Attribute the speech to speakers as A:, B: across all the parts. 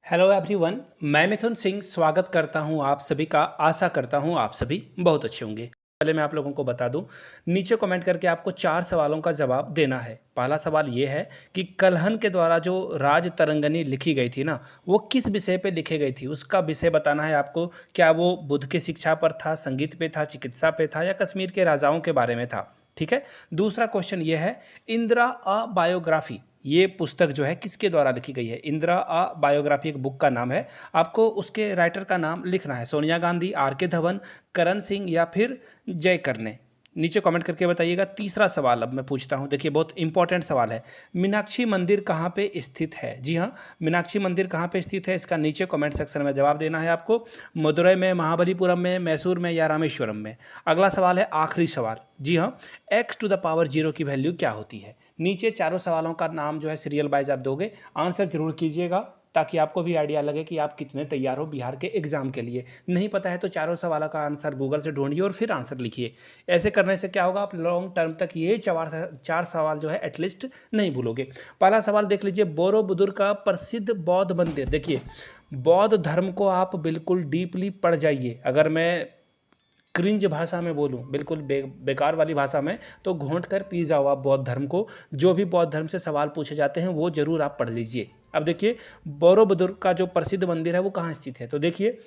A: Hello everyone, मैं मिथुन सिंह स्वागत करता हूं आप सभी का। आशा करता हूं आप सभी बहुत अच्छे होंगे। पहले मैं आप लोगों को बता दूं, नीचे कमेंट करके आपको 4 सवालों का जवाब देना है। पहला सवाल ये है कि कल्हन के द्वारा जो राज तरंगनी लिखी गई थी ना, वो किस विषय पे लिखी गई थी, उसका विषय बताना है आपको। क्या वो बुद्ध की शिक्षा पर था, संगीत पे था, चिकित्सा पे था, या कश्मीर के राजाओं के बारे में था। ठीक है। दूसरा क्वेश्चन ये है, इंदिरा अ बायोग्राफी, ये पुस्तक जो है किसके द्वारा लिखी गई है। इंदिरा अ बायोग्राफी एक बुक का नाम है। आपको उसके राइटर का नाम लिखना है। सोनिया गांधी, आर के धवन, करण सिंह या फिर जयकर ने। नीचे कमेंट करके बताइएगा। तीसरा सवाल अब मैं पूछता हूं, देखिए बहुत इंपॉर्टेंट सवाल है। मीनाक्षी मंदिर कहाँ पे स्थित है। जी हाँ, मीनाक्षी मंदिर कहाँ पे स्थित है, इसका नीचे कमेंट सेक्शन में जवाब देना है आपको। मदुरई में, महाबलीपुरम में, मैसूर में या रामेश्वरम में। अगला सवाल है आखिरी सवाल। जी हाँ, x⁻0 की वैल्यू क्या होती है। नीचे चारों सवालों का नाम जो है सीरियल वाइज आप दोगे, आंसर जरूर कीजिएगा ताकि आपको भी आइडिया लगे कि आप कितने तैयार हो बिहार के एग्जाम के लिए। नहीं पता है तो चारों सवालों का आंसर गूगल से ढूंढिए और फिर आंसर लिखिए। ऐसे करने से क्या होगा, आप लॉन्ग टर्म तक ये चार सवाल जो है एटलीस्ट नहीं भूलोगे। पहला सवाल देख लीजिए, बोरोबुदुर का प्रसिद्ध बौद्ध मंदिर। देखिए, बौद्ध धर्म को आप बिल्कुल डीपली पढ़ जाइए। अगर मैं क्रिंज भाषा में बोलूँ, बिल्कुल बेकार वाली भाषा में, तो घोंट कर पी जाओ आप बौद्ध धर्म को। जो भी बौद्ध धर्म से सवाल पूछे जाते हैं वो जरूर आप पढ़ लीजिए। अब देखिए, बोरोबुदुर का जो प्रसिद्ध मंदिर है वो कहाँ स्थित है। तो देखिए,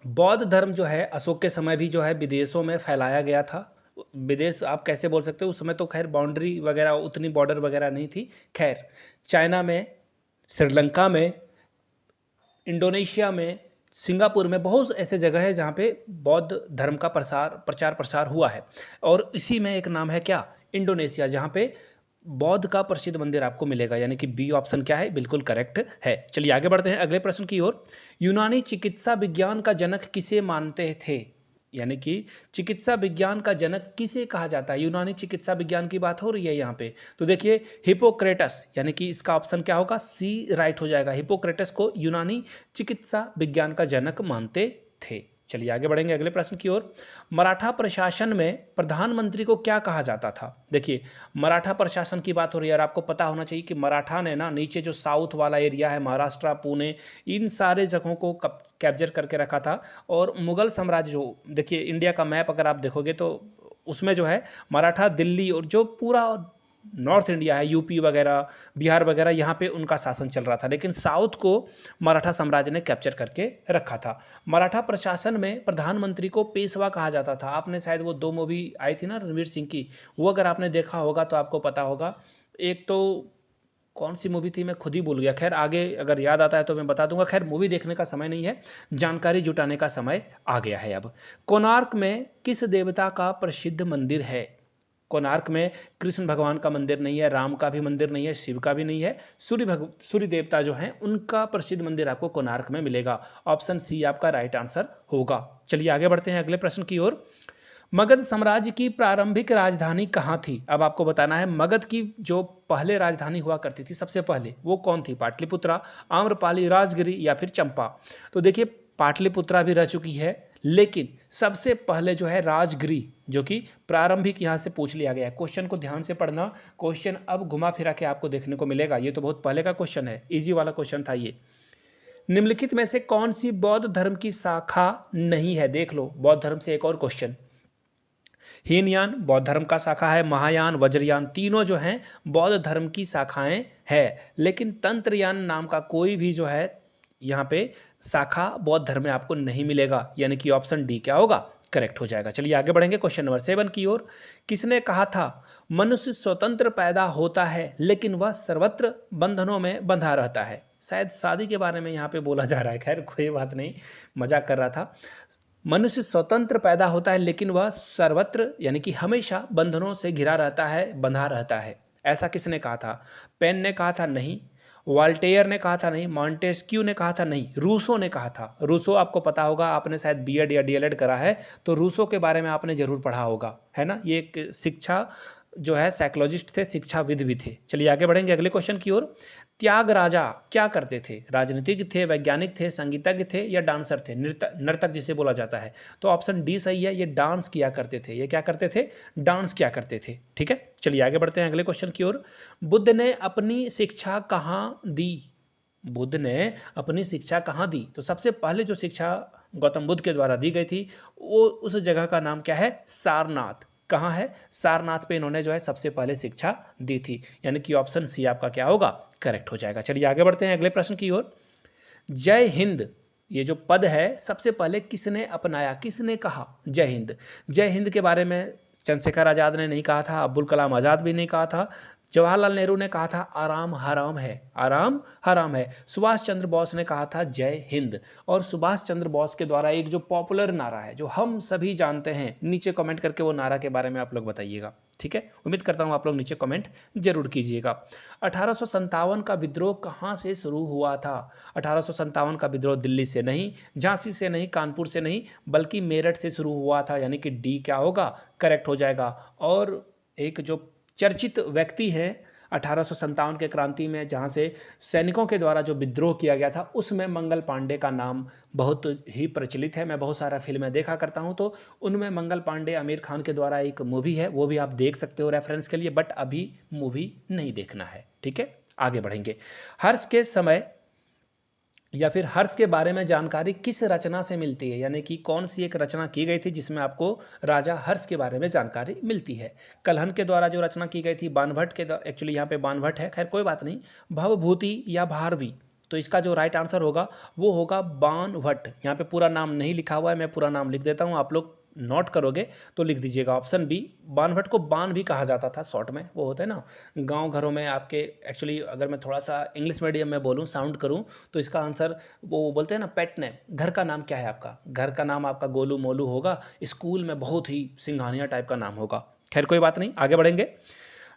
A: बौद्ध धर्म जो है अशोक के समय भी जो है विदेशों में फैलाया गया था। विदेश आप कैसे बोल सकते हो, उस समय तो खैर बाउंड्री वगैरह उतनी बॉर्डर वगैरह नहीं थी। खैर, चाइना में, श्रीलंका में, इंडोनेशिया में, सिंगापुर में बहुत ऐसे जगह है जहाँ पे बौद्ध धर्म का प्रचार प्रसार हुआ है। और इसी में एक नाम है क्या, इंडोनेशिया, जहाँ पे बौद्ध का प्रसिद्ध मंदिर आपको मिलेगा। यानी कि बी ऑप्शन क्या है, बिल्कुल करेक्ट है। चलिए आगे बढ़ते हैं अगले प्रश्न की ओर। यूनानी चिकित्सा विज्ञान का जनक किसे मानते थे। यानी कि चिकित्सा विज्ञान का जनक किसे कहा जाता है। यूनानी चिकित्सा विज्ञान की बात हो रही है यहाँ पे। तो देखिए, हिपोक्रेटस, यानी कि इसका ऑप्शन क्या होगा, सी राइट हो जाएगा। हिपोक्रेटस को यूनानी चिकित्सा विज्ञान का जनक मानते थे। चलिए आगे बढ़ेंगे अगले प्रश्न की ओर। मराठा प्रशासन में प्रधानमंत्री को क्या कहा जाता था। देखिए, मराठा प्रशासन की बात हो रही है और आपको पता होना चाहिए कि मराठा ने ना नीचे जो साउथ वाला एरिया है, महाराष्ट्र, पुणे, इन सारे जगहों को कैप्चर करके रखा था। और मुगल साम्राज्य जो, देखिए इंडिया का मैप अगर आप देखोगे तो उसमें जो है मराठा दिल्ली और जो पूरा नॉर्थ इंडिया है, यूपी वगैरह, बिहार वगैरह, यहाँ पे उनका शासन चल रहा था। लेकिन साउथ को मराठा साम्राज्य ने कैप्चर करके रखा था। मराठा प्रशासन में प्रधानमंत्री को पेशवा कहा जाता था। आपने शायद वो 2 मूवी आई थी ना रणवीर सिंह की, वो अगर आपने देखा होगा तो आपको पता होगा। एक तो कौन सी मूवी थी, मैं खुद ही भूल गया। खैर आगे अगर याद आता है तो मैं बता दूंगा। खैर मूवी देखने का समय नहीं है, जानकारी जुटाने का समय आ गया है अब। कोणार्क में किस देवता का प्रसिद्ध मंदिर है। कोणार्क में कृष्ण भगवान का मंदिर नहीं है, राम का भी मंदिर नहीं है, शिव का भी नहीं है। सूर्य देवता जो हैं उनका प्रसिद्ध मंदिर आपको कोणार्क में मिलेगा। ऑप्शन सी आपका राइट आंसर होगा। चलिए आगे बढ़ते हैं अगले प्रश्न की ओर। मगध साम्राज्य की प्रारंभिक राजधानी कहाँ थी। अब आपको बताना है, मगध की जो पहले राजधानी हुआ करती थी सबसे पहले, वो कौन थी। पाटलिपुत्रा, आम्रपाली, राजगिरी या फिर चंपा। तो देखिए, पाटलिपुत्रा भी रह चुकी है, लेकिन सबसे पहले जो है राजगिरी, जो कि प्रारंभिक यहाँ से पूछ लिया गया है। क्वेश्चन को ध्यान से पढ़ना, क्वेश्चन अब घुमा फिरा के आपको देखने को मिलेगा। ये तो बहुत पहले का क्वेश्चन है, इजी वाला क्वेश्चन था ये। निम्नलिखित में से कौन सी बौद्ध धर्म की शाखा नहीं है। देख लो, बौद्ध धर्म से एक और क्वेश्चन। हीनयान बौद्ध धर्म का शाखा है, महायान, वज्रयान, तीनों जो हैं बौद्ध धर्म की शाखाएं हैं। लेकिन तंत्रयान नाम का कोई भी जो है यहाँ पे शाखा बौद्ध धर्म में आपको नहीं मिलेगा। यानी कि ऑप्शन डी क्या होगा, करेक्ट हो जाएगा। चलिए आगे बढ़ेंगे क्वेश्चन नंबर 7 की ओर। किसने कहा था मनुष्य स्वतंत्र पैदा होता है लेकिन वह सर्वत्र बंधनों में बंधा रहता है। शायद शादी के बारे में यहाँ पे बोला जा रहा है। खैर कोई बात नहीं, मजाक कर रहा था। मनुष्य स्वतंत्र पैदा होता है लेकिन वह सर्वत्र यानी कि हमेशा बंधनों से घिरा रहता है, बंधा रहता है। ऐसा किसने कहा था। पेन ने कहा था नहीं, वाल्टेयर ने कहा था नहीं, मॉन्टेस्क्यू ने कहा था नहीं, रूसो ने कहा था। रूसो आपको पता होगा, आपने शायद बीएड या डीएलएड करा है तो रूसो के बारे में आपने जरूर पढ़ा होगा, है ना। ये एक शिक्षा जो है साइकोलॉजिस्ट थे, शिक्षाविद भी थे। चलिए आगे बढ़ेंगे अगले क्वेश्चन की ओर। त्यागराजा क्या करते थे। राजनीतिक थे, वैज्ञानिक थे, संगीतज्ञ थे या डांसर थे, नर्तक जिसे बोला जाता है। तो ऑप्शन डी सही है, ये डांस किया करते थे। ये क्या करते थे, डांस किया करते थे। ठीक है, चलिए आगे बढ़ते हैं अगले क्वेश्चन की ओर। बुद्ध ने अपनी शिक्षा कहाँ दी। बुद्ध ने अपनी शिक्षा कहाँ दी? तो सबसे पहले जो शिक्षा गौतम बुद्ध के द्वारा दी गई थी वो उस जगह का नाम क्या है? सारनाथ। कहाँ है? सारनाथ पे इन्होंने जो है सबसे पहले शिक्षा दी थी, यानी कि ऑप्शन सी आपका क्या होगा? करेक्ट हो जाएगा। चलिए आगे बढ़ते हैं अगले प्रश्न की ओर। जय हिंद ये जो पद है सबसे पहले किसने अपनाया, किसने कहा जय हिंद? जय हिंद के बारे में चंद्रशेखर आज़ाद ने नहीं कहा था, अब्दुल कलाम आज़ाद भी नहीं कहा था, जवाहरलाल नेहरू ने कहा था आराम हराम है, आराम हराम है। सुभाष चंद्र बोस ने कहा था जय हिंद। और सुभाष चंद्र बोस के द्वारा एक जो पॉपुलर नारा है जो हम सभी जानते हैं, नीचे कमेंट करके वो नारा के बारे में आप लोग बताइएगा। ठीक है, उम्मीद करता हूँ आप लोग नीचे कमेंट जरूर कीजिएगा। 1857 का विद्रोह कहाँ से शुरू हुआ था? 1857 का विद्रोह दिल्ली से नहीं, झांसी से नहीं, कानपुर से नहीं, बल्कि मेरठ से शुरू हुआ था, यानी कि डी क्या होगा? करेक्ट हो जाएगा। और एक जो चर्चित व्यक्ति है 1857 के क्रांति में जहाँ से सैनिकों के द्वारा जो विद्रोह किया गया था उसमें मंगल पांडे का नाम बहुत ही प्रचलित है। मैं बहुत सारा फिल्में देखा करता हूँ तो उनमें मंगल पांडे आमिर खान के द्वारा एक मूवी है, वो भी आप देख सकते हो रेफरेंस के लिए, बट अभी मूवी नहीं देखना है। ठीक है, आगे बढ़ेंगे। हर्ष के समय या फिर हर्ष के बारे में जानकारी किस रचना से मिलती है, यानी कि कौन सी एक रचना की गई थी जिसमें आपको राजा हर्ष के बारे में जानकारी मिलती है? कलहन के द्वारा जो रचना की गई थी, बाणभट्ट के द्वारा, एक्चुअली यहाँ पे बाणभट्ट है, खैर कोई बात नहीं, भवभूति या भारवी। तो इसका जो राइट आंसर होगा वो होगा बाणभट्ट। यहाँ पे पूरा नाम नहीं लिखा हुआ है, मैं पूरा नाम लिख देता हूँ, आप लोग नोट करोगे तो लिख दीजिएगा ऑप्शन बी। बाणभट्ट को बाण भी कहा जाता था शॉर्ट में, वो होता है ना गांव घरों में आपके, एक्चुअली अगर मैं थोड़ा सा इंग्लिश मीडियम में बोलूँ, साउंड करूँ, तो इसका आंसर वो बोलते हैं ना पेट नेम। घर का नाम क्या है आपका? घर का नाम आपका गोलू मोलू होगा, स्कूल में बहुत ही सिंघानिया टाइप का नाम होगा। खैर कोई बात नहीं, आगे बढ़ेंगे।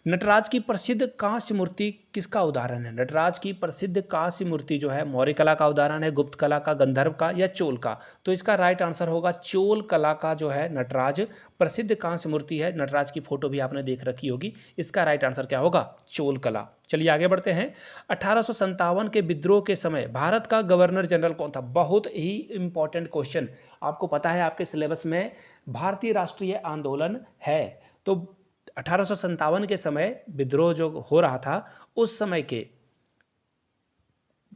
A: नटराज की प्रसिद्ध कांस्य मूर्ति किसका उदाहरण है? नटराज की प्रसिद्ध कांस्य मूर्ति जो है मौर्य कला का उदाहरण है, गुप्त कला का, गंधर्व का या चोल का? तो इसका राइट आंसर होगा चोल कला का जो है नटराज प्रसिद्ध कांस्य मूर्ति है। नटराज की फोटो भी आपने देख रखी होगी। इसका राइट आंसर क्या होगा? चोल कला। चलिए आगे बढ़ते हैं। 1857 के विद्रोह के समय भारत का गवर्नर जनरल कौन था? बहुत ही इंपॉर्टेंट क्वेश्चन। आपको पता है आपके सिलेबस में भारतीय राष्ट्रीय आंदोलन है, तो 1857 के समय विद्रोह जो हो रहा था उस समय के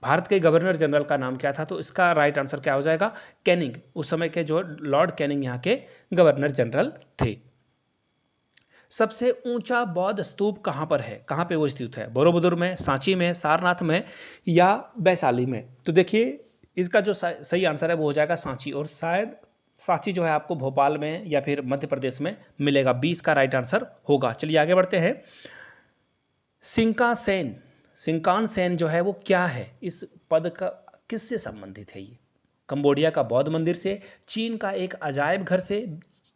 A: भारत के गवर्नर जनरल का नाम क्या था? तो इसका राइट आंसर क्या हो जाएगा? कैनिंग। उस समय के जो लॉर्ड कैनिंग यहाँ के गवर्नर जनरल थे। सबसे ऊंचा बौद्ध स्तूप कहाँ पर है? कहाँ पे वो स्थित है? बोरोबुदुर में, सांची में, सारनाथ में या वैशाली में? तो देखिए इसका जो सही आंसर है वो हो जाएगा सांची, और शायद सांची जो है आपको भोपाल में या फिर मध्य प्रदेश में मिलेगा। 20 का राइट आंसर होगा। चलिए आगे बढ़ते हैं। सिंकासेन, सिंकानसेन जो है वो क्या है? इस पद का किससे संबंधित है? ये कंबोडिया का बौद्ध मंदिर से, चीन का एक अजायब घर से,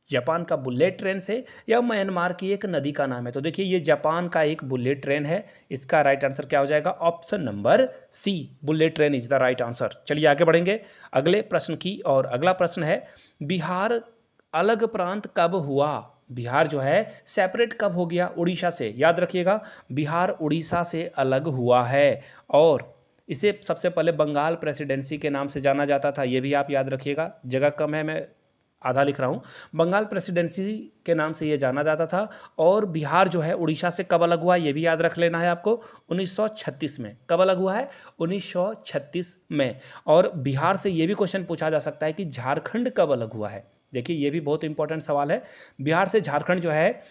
A: जापान का बुलेट ट्रेन से, या म्यांमार की एक नदी का नाम है? तो देखिए ये जापान का एक बुलेट ट्रेन है। इसका राइट आंसर क्या हो जाएगा? Option number C, bullet train is the right answer. चलिए आगे बढ़ेंगे अगले प्रश्न की, और अगला प्रश्न है बिहार अलग प्रांत कब हुआ? बिहार जो है सेपरेट कब हो गया उड़ीसा से? याद रखिएगा बिहार उड़ीसा से अलग हुआ है, और इसे सबसे पहले बंगाल प्रेसिडेंसी के नाम से जाना जाता था। ये भी आप याद रखिएगा, जगह कम है, मैं आधा लिख रहा हूँ। बंगाल प्रेसिडेंसी के नाम से ये जाना जाता था। और बिहार जो है उड़ीसा से कब अलग हुआ ये भी याद रख लेना है आपको, 1936 में। कब अलग हुआ है? 1936 में। और बिहार से ये भी क्वेश्चन पूछा जा सकता है कि झारखंड कब अलग हुआ है? देखिए ये भी बहुत इंपॉर्टेंट सवाल है। बिहार से झारखंड जो है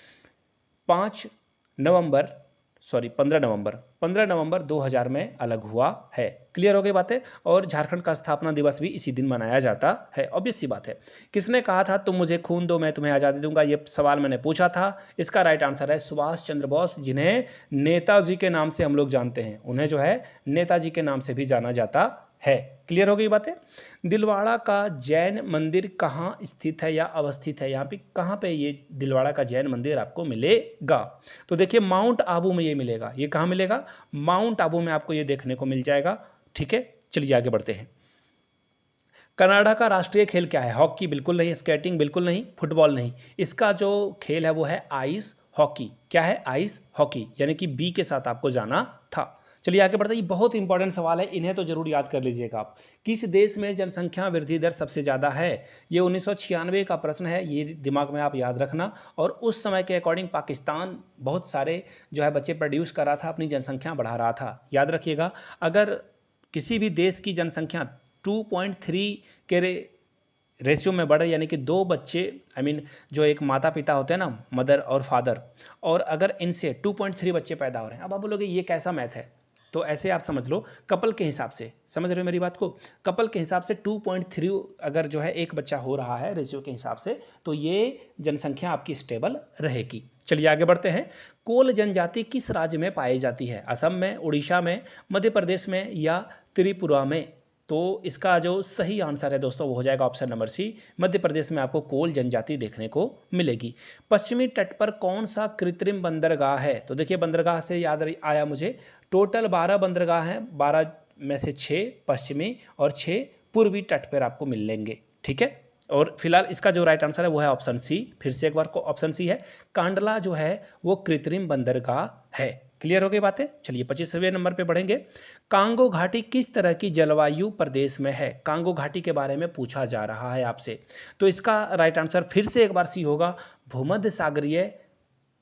A: 15 नवंबर 2000 में अलग हुआ है। क्लियर हो गई बातें? और झारखंड का स्थापना दिवस भी इसी दिन मनाया जाता है। ऑब्वियस सी बात है। किसने कहा था तुम मुझे खून दो मैं तुम्हें आज़ादी दूंगा? ये सवाल मैंने पूछा था। इसका राइट आंसर है सुभाष चंद्र बोस, जिन्हें नेताजी के नाम से हम लोग जानते हैं। उन्हें जो है नेताजी के नाम से भी जाना जाता है। क्लियर हो गई बातें? दिलवाड़ा का जैन मंदिर कहाँ स्थित है या अवस्थित है? यहाँ पे कहाँ पे ये दिलवाड़ा का जैन मंदिर आपको मिलेगा? तो देखिए माउंट आबू में ये मिलेगा। ये कहाँ मिलेगा? माउंट आबू में आपको ये देखने को मिल जाएगा। ठीक है, चलिए आगे बढ़ते हैं। कनाडा का राष्ट्रीय खेल क्या है? हॉकी बिल्कुल नहीं, स्केटिंग बिल्कुल नहीं, फुटबॉल नहीं। इसका जो खेल है वो है आइस हॉकी। क्या है? आइस हॉकी, यानी कि बी के साथ आपको जाना था। चलिए आगे बढ़ते हैं। ये बहुत इंपॉर्टेंट सवाल है, इन्हें तो जरूर याद कर लीजिएगा आप। किस देश में जनसंख्या वृद्धि दर सबसे ज़्यादा है? ये 1996 का प्रश्न है, ये दिमाग में आप याद रखना। और उस समय के अकॉर्डिंग पाकिस्तान बहुत सारे जो है बच्चे प्रोड्यूस कर रहा था, अपनी जनसंख्या बढ़ा रहा था। याद रखिएगा, अगर किसी भी देश की जनसंख्या 2.3 के रेशियो में बढ़े, यानी कि 2 बच्चे जो एक माता पिता होते हैं ना, मदर और फादर, और अगर इनसे 2.3 बच्चे पैदा हो रहे हैं, अब आप बोलोगे ये कैसा मैथ है, तो ऐसे आप समझ लो कपल के हिसाब से, समझ रहे हो मेरी बात को, कपल के हिसाब से 2.3 अगर जो है एक बच्चा हो रहा है रेशियो के हिसाब से, तो ये जनसंख्या आपकी स्टेबल रहेगी। चलिए आगे बढ़ते हैं। कोल जनजाति किस राज्य में पाई जाती है? असम में, उड़ीसा में, मध्य प्रदेश में या त्रिपुरा में? तो इसका जो सही आंसर है दोस्तों वो हो जाएगा ऑप्शन नंबर सी, मध्य प्रदेश में आपको कोल जनजाति देखने को मिलेगी। पश्चिमी तट पर कौन सा कृत्रिम बंदरगाह है? तो देखिए बंदरगाह से याद आया मुझे, टोटल 12 बंदरगाह हैं, 12 में से 6 पश्चिमी और 6 पूर्वी तट पर आपको मिल लेंगे, ठीक है। और फिलहाल इसका जो राइट आंसर है वो है ऑप्शन सी, फिर से एक बार को ऑप्शन सी है, कांडला जो है वो कृत्रिम बंदरगाह है। क्लियर हो गई बातें। चलिए 25वें नंबर पे बढ़ेंगे। कांगो घाटी किस तरह की जलवायु प्रदेश में है? कांगो घाटी के बारे में पूछा जा रहा है आपसे, तो इसका राइट आंसर फिर से एक बार सी होगा, भूमध्य सागरीय।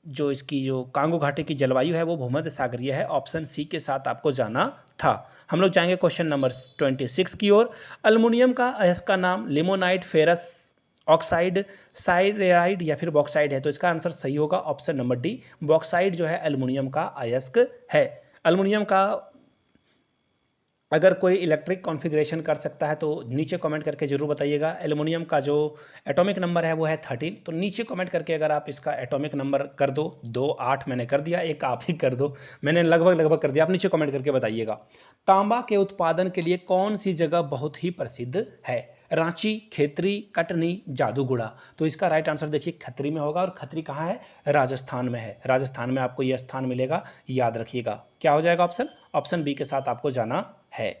A: जो इसकी जो कांगो घाटी की जलवायु है वो भूमध्य सागरीय है, ऑप्शन सी के साथ आपको जाना था। हम लोग जाएंगे क्वेश्चन नंबर 26 की ओर। अल्युमिनियम का अयस्क का नाम लिमोनाइट, फेरस ऑक्साइड, साइरेराइड या फिर बॉक्साइड है? तो इसका आंसर सही होगा ऑप्शन नंबर डी, बॉक्साइड जो है एल्युमिनियम का अयस्क है। एल्युमिनियम का अगर कोई इलेक्ट्रिक कॉन्फ़िगरेशन कर सकता है तो नीचे कमेंट करके जरूर बताइएगा। एल्युमिनियम का जो एटॉमिक नंबर है वो है 13, तो नीचे कमेंट करके अगर आप इसका एटॉमिक नंबर कर दो, 2 8 मैंने कर दिया, एक आप ही कर दो, मैंने लगभग कर दिया, आप नीचे कमेंट करके बताइएगा। तांबा के उत्पादन के लिए कौन सी जगह बहुत ही प्रसिद्ध है? रांची, खेतरी, कटनी, जादूगुड़ा? तो इसका राइट आंसर देखिए खत्री में होगा, और खत्री कहाँ है? राजस्थान में है। राजस्थान में आपको यह स्थान मिलेगा, याद रखिएगा। क्या हो जाएगा ऑप्शन? ऑप्शन बी के साथ आपको जाना है।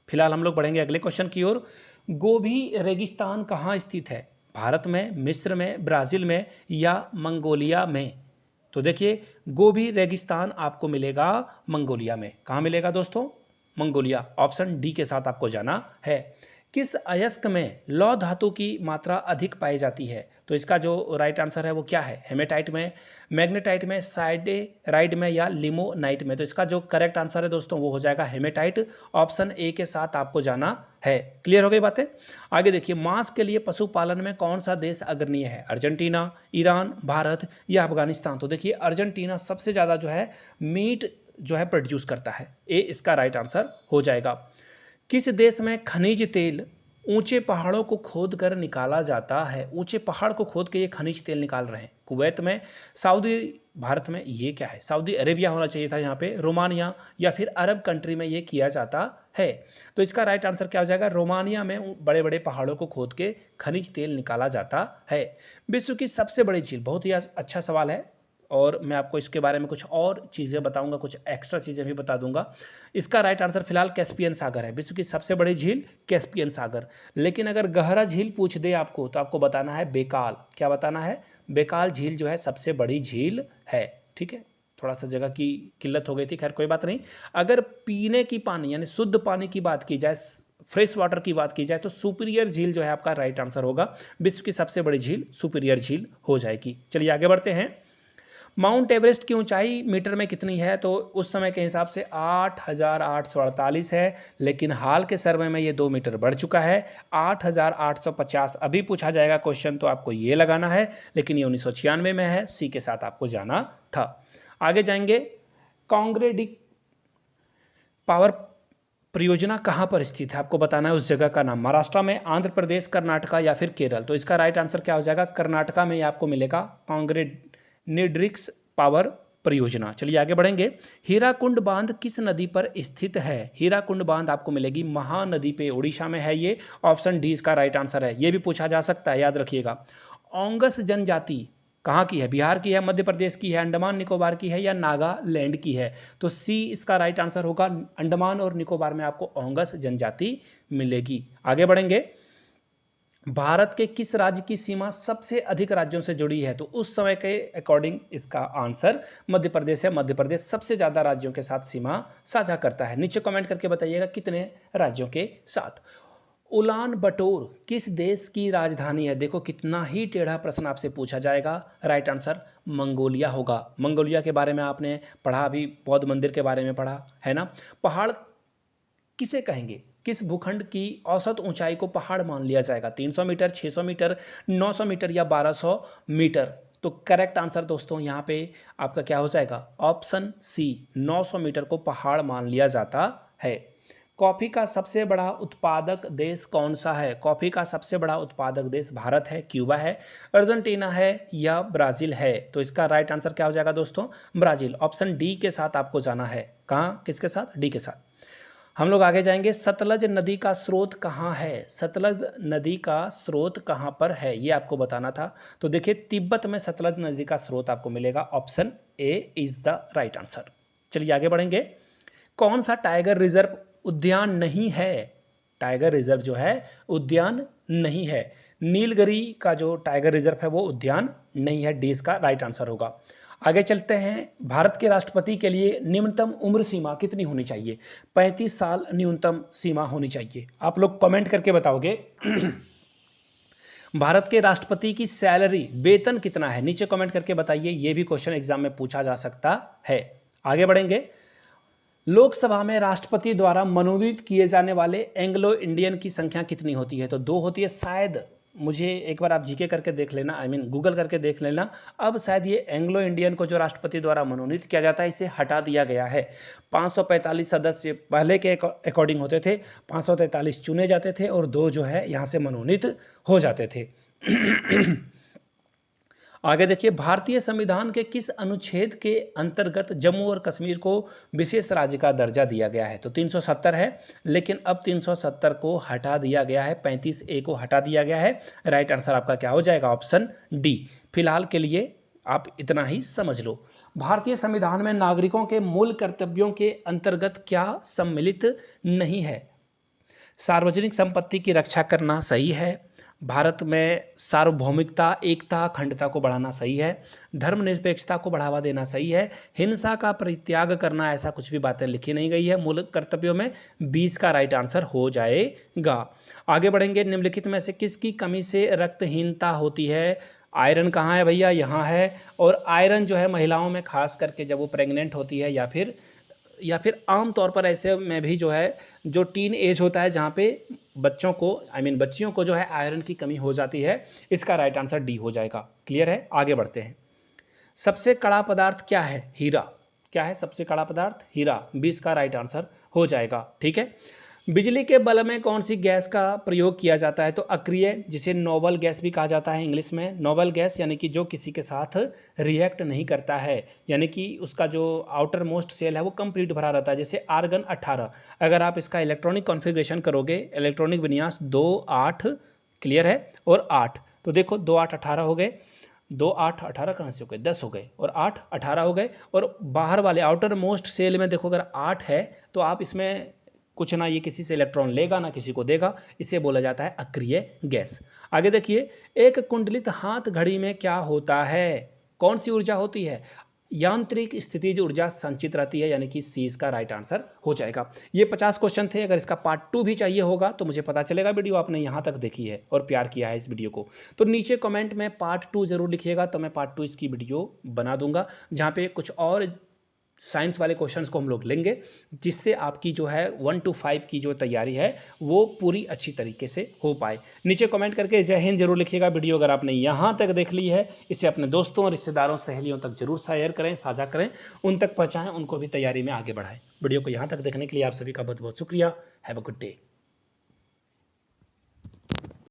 A: फिलहाल हम लोग बढ़ेंगे अगले क्वेश्चन की ओर। गोबी रेगिस्तान कहाँ स्थित है? भारत में, मिस्र में, ब्राज़ील में या मंगोलिया में? तो देखिए गोबी रेगिस्तान आपको मिलेगा मंगोलिया में। कहाँ मिलेगा दोस्तों? मंगोलिया। ऑप्शन डी के साथ आपको जाना है। किस अयस्क में लौह धातु की मात्रा अधिक पाई जाती है? तो इसका जो राइट आंसर है वो क्या है? हेमेटाइट में, मैग्नेटाइट में, साइडेराइड में या लिमोनाइट में? तो इसका जो करेक्ट आंसर है दोस्तों वो हो जाएगा हेमेटाइट, ऑप्शन ए के साथ आपको जाना है। क्लियर हो गई बातें। आगे देखिए, मांस के लिए पशुपालन में कौन सा देश अग्रणीय है? अर्जेंटीना, ईरान, भारत या अफगानिस्तान? तो देखिए अर्जेंटीना सबसे ज़्यादा जो है मीट जो है प्रोड्यूस करता है, ए इसका राइट आंसर हो जाएगा। किस देश में खनिज तेल ऊंचे पहाड़ों को खोद कर निकाला जाता है? ऊंचे पहाड़ को खोद के ये खनिज तेल निकाल रहे हैं। कुवैत में, सऊदी, भारत में, ये क्या है? सऊदी अरेबिया होना चाहिए था यहाँ पे, रोमानिया या फिर अरब कंट्री में ये किया जाता है। तो इसका राइट आंसर क्या हो जाएगा? रोमानिया में बड़े बड़े पहाड़ों को खोद के खनिज तेल निकाला जाता है। विश्व की सबसे बड़ी झील, बहुत ही अच्छा सवाल है, और मैं आपको इसके बारे में कुछ और चीज़ें बताऊंगा, कुछ एक्स्ट्रा चीज़ें भी बता दूंगा। इसका राइट आंसर फिलहाल कैस्पियन सागर है। विश्व की सबसे बड़ी झील कैस्पियन सागर। लेकिन अगर गहरा झील पूछ दे आपको तो आपको बताना है बेकाल। क्या बताना है? बेकाल झील जो है सबसे बड़ी झील है, ठीक है। थोड़ा सा जगह की किल्लत हो गई थी, खैर कोई बात नहीं। अगर पीने की पानी यानी शुद्ध पानी की बात की जाए, फ्रेश वाटर की बात की जाए, तो सुपीरियर झील जो है आपका राइट आंसर होगा। विश्व की सबसे बड़ी झील सुपीरियर झील हो जाएगी। चलिए आगे बढ़ते हैं। माउंट एवरेस्ट की ऊंचाई मीटर में कितनी है? तो उस समय के हिसाब से 8,848 है, लेकिन हाल के सर्वे में ये 2 मीटर बढ़ चुका है, 8,850। अभी पूछा जाएगा क्वेश्चन तो आपको ये लगाना है, लेकिन ये 1996 में है, सी के साथ आपको जाना था। आगे जाएंगे। कांग्रेडिक पावर परियोजना कहाँ पर स्थित है? आपको बताना है उस जगह का नाम। महाराष्ट्र में, आंध्र प्रदेश, कर्नाटका या फिर केरल? तो इसका राइट आंसर क्या हो जाएगा? कर्नाटका में आपको मिलेगा कांग्रेडिक्स पावर परियोजना। चलिए आगे बढ़ेंगे। हीराकुंड बांध किस नदी पर स्थित है? हीराकुंड बांध आपको मिलेगी महानदी पे, उड़ीसा में है ये, ऑप्शन डी इसका राइट आंसर है। ये भी पूछा जा सकता है, याद रखिएगा। ओंगस जनजाति कहाँ की है? बिहार की है, मध्य प्रदेश की है, अंडमान निकोबार की है या नागालैंड की है? तो सी इसका राइट आंसर होगा। अंडमान और निकोबार में आपको ओंगस जनजाति मिलेगी। आगे बढ़ेंगे। भारत के किस राज्य की सीमा सबसे अधिक राज्यों से जुड़ी है? तो उस समय के अकॉर्डिंग इसका आंसर मध्य प्रदेश है। मध्य प्रदेश सबसे ज़्यादा राज्यों के साथ सीमा साझा करता है। नीचे कमेंट करके बताइएगा कितने राज्यों के साथ। उलान बटोर किस देश की राजधानी है? देखो कितना ही टेढ़ा प्रश्न आपसे पूछा जाएगा। राइट आंसर मंगोलिया होगा। मंगोलिया के बारे में आपने पढ़ा, अभी बौद्ध मंदिर के बारे में पढ़ा है ना। पहाड़ किसे कहेंगे? किस भूखंड की औसत ऊंचाई को पहाड़ मान लिया जाएगा? 300 मीटर, 600 मीटर, 900 मीटर या 1200 मीटर? तो करेक्ट आंसर दोस्तों यहाँ पे आपका क्या हो जाएगा? ऑप्शन सी, 900 मीटर को पहाड़ मान लिया जाता है। कॉफ़ी का सबसे बड़ा उत्पादक देश कौन सा है? कॉफ़ी का सबसे बड़ा उत्पादक देश भारत है, क्यूबा है, अर्जेंटीना है या ब्राज़ील है? तो इसका राइट आंसर क्या हो जाएगा दोस्तों? ब्राज़ील। ऑप्शन डी के साथ आपको जाना है। कहाँ, किसके साथ? डी के साथ। हम लोग आगे जाएंगे। सतलज नदी का स्रोत कहाँ है? सतलज नदी का स्रोत कहाँ पर है, ये आपको बताना था। तो देखिए, तिब्बत में सतलज नदी का स्रोत आपको मिलेगा। Option A is the right answer. चलिए आगे बढ़ेंगे। कौन सा टाइगर रिजर्व उद्यान नहीं है? टाइगर रिजर्व जो है उद्यान नहीं है। नीलगिरी का जो टाइगर रिजर्व है वो उद्यान नहीं है। डी इसका राइट आंसर होगा। आगे चलते हैं। भारत के राष्ट्रपति के लिए न्यूनतम उम्र सीमा कितनी होनी चाहिए? 35 साल न्यूनतम सीमा होनी चाहिए। आप लोग कमेंट करके बताओगे भारत के राष्ट्रपति की सैलरी, वेतन कितना है? नीचे कमेंट करके बताइए। ये भी क्वेश्चन एग्जाम में पूछा जा सकता है। आगे बढ़ेंगे। लोकसभा में राष्ट्रपति द्वारा मनोनीत किए जाने वाले एंग्लो इंडियन की संख्या कितनी होती है? तो 2 होती है शायद। मुझे एक बार आप जीके करके देख लेना, गूगल करके देख लेना। अब शायद ये एंग्लो इंडियन को जो राष्ट्रपति द्वारा मनोनीत किया जाता है इसे हटा दिया गया है। 545 सदस्य पहले के अकॉर्डिंग होते थे, 543 चुने जाते थे और 2 जो है यहाँ से मनोनीत हो जाते थे। आगे देखिए, भारतीय संविधान के किस अनुच्छेद के अंतर्गत जम्मू और कश्मीर को विशेष राज्य का दर्जा दिया गया है? तो 370 है, लेकिन अब 370 को हटा दिया गया है, 35A को हटा दिया गया है। राइट आंसर आपका क्या हो जाएगा? Option D. फिलहाल के लिए आप इतना ही समझ लो। भारतीय संविधान में नागरिकों के मूल कर्तव्यों के अंतर्गत क्या सम्मिलित नहीं है? सार्वजनिक संपत्ति की रक्षा करना सही है, भारत में सार्वभौमिकता, एकता, अखंडता को बढ़ाना सही है, धर्मनिरपेक्षता को बढ़ावा देना सही है, हिंसा का परित्याग करना, ऐसा कुछ भी बातें लिखी नहीं गई है मूल कर्तव्यों में। 20 का राइट आंसर हो जाएगा। आगे बढ़ेंगे। निम्नलिखित में से किसकी कमी से रक्तहीनता होती है? आयरन कहाँ है भैया? यहाँ है। और आयरन जो है महिलाओं में खास करके जब वो प्रेग्नेंट होती है या फिर आम तौर पर ऐसे में भी जो है, जो टीन एज होता है जहाँ पे बच्चों को बच्चियों को जो है आयरन की कमी हो जाती है। इसका राइट आंसर डी हो जाएगा। क्लियर है? आगे बढ़ते हैं। सबसे कड़ा पदार्थ क्या है? हीरा। क्या है सबसे कड़ा पदार्थ? हीरा। 20 का राइट आंसर हो जाएगा। ठीक है। बिजली के बल्ब में कौन सी गैस का प्रयोग किया जाता है? तो अक्रिय, जिसे नोबल गैस भी कहा जाता है इंग्लिश में। नोबल गैस यानी कि जो किसी के साथ रिएक्ट नहीं करता है, यानी कि उसका जो आउटर मोस्ट सेल है वो कंप्लीट भरा रहता है। जैसे आर्गन 18, अगर आप इसका इलेक्ट्रॉनिक कॉन्फ़िगरेशन करोगे, इलेक्ट्रॉनिक विन्यास 2 8, क्लियर है, और 8, तो देखो 2 8 18 हो गए, 2 8 18 कहाँ से हो गए? 10 हो गए, और 8 18 हो गए। और बाहर वाले आउटर मोस्ट सेल में देखो, अगर 8 है तो आप इसमें कुछ ना ये किसी से इलेक्ट्रॉन लेगा ना किसी को देगा, इसे बोला जाता है अक्रिय गैस। आगे देखिए, एक कुंडलित हाथ घड़ी में क्या होता है? कौन सी ऊर्जा होती है? यांत्रिक स्थितिज ऊर्जा संचित रहती है, यानी कि सी इसका राइट आंसर हो जाएगा। ये 50 क्वेश्चन थे। अगर इसका पार्ट 2 भी चाहिए होगा तो मुझे पता चलेगा वीडियो आपने यहाँ तक देखी है और प्यार किया है इस वीडियो को, तो नीचे कमेंट में पार्ट 2 जरूर लिखिएगा, तो मैं पार्ट 2 इसकी वीडियो बना दूंगा, जहाँ पे कुछ और साइंस वाले क्वेश्चंस को हम लोग लेंगे, जिससे आपकी जो है 1 to 5 की जो तैयारी है वो पूरी अच्छी तरीके से हो पाए। नीचे कमेंट करके जय हिंद जरूर लिखिएगा। वीडियो अगर आपने यहाँ तक देख ली है, इसे अपने दोस्तों, रिश्तेदारों, सहेलियों तक जरूर शेयर करें, साझा करें, उन तक पहुँचाएँ, उनको भी तैयारी में आगे बढ़ाएं। वीडियो को यहाँ तक देखने के लिए आप सभी का बहुत बहुत शुक्रिया। Have a good day.